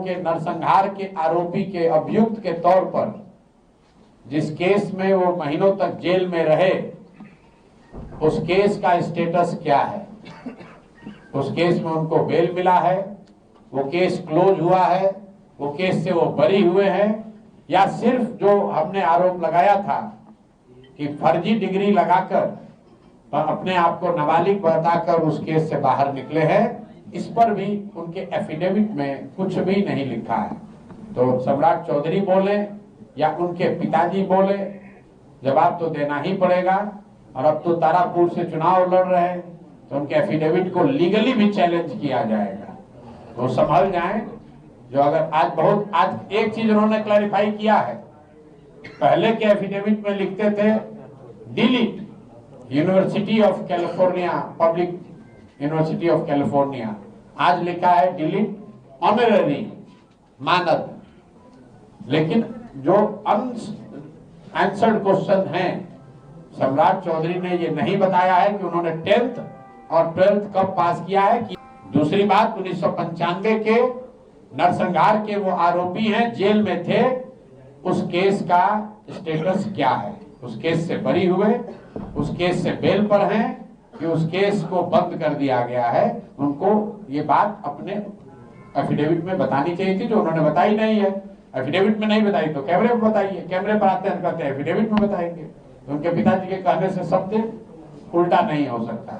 के नरसंहार के आरोपी के अभियुक्त के तौर पर जिस केस में वो महीनों तक जेल में रहे, उस केस का स्टेटस क्या है? उस केस में उनको बेल मिला है? वो केस क्लोज हुआ है? वो केस से वो बरी हुए हैं? या सिर्फ जो हमने आरोप लगाया था कि फर्जी डिग्री लगाकर अपने आप को नाबालिग बताकर उस केस से बाहर निकले हैं, इस पर भी उनके एफिडेविट में कुछ भी नहीं लिखा है। तो सम्राट चौधरी बोले या उनके पिताजी बोले, जवाब तो देना ही पड़ेगा। और अब तो तारापुर से चुनाव लड़ रहे हैं, तो उनके एफिडेविट को लीगली भी चैलेंज किया जाएगा। तो संभल जाएं। जो अगर आज एक चीज उन्होंने क्लैरिफाई किया है, पहले के एफिडेविट में लिखते थे delete university of California, public university of California, आज लिखा है डिलीट ऑनररी, मानद। लेकिन जो अनआंसर्ड क्वेश्चन हैं, सम्राट चौधरी ने ये नहीं बताया है कि उन्होंने 10th और 12th कब पास किया है। कि दूसरी बात, 1995 के नरसंहार के वो आरोपी हैं, जेल में थे, उस केस का स्टेटस क्या है? उस केस से बरी हुए, उस केस से बेल पर हैं कि उस केस को बंद कर दिया गया है? उनको ये बात अपने एफिडेविट में बतानी चाहिए थी, जो उन्होंने बताई नहीं है। एफिडेविट में नहीं बताई तो कैमरे पर बताइए। कैमरे पर आते हैं, कहते हैं एफिडेविट में बताएंगे। तो उनके पिताजी के कहने से शब्द उल्टा नहीं हो सकता।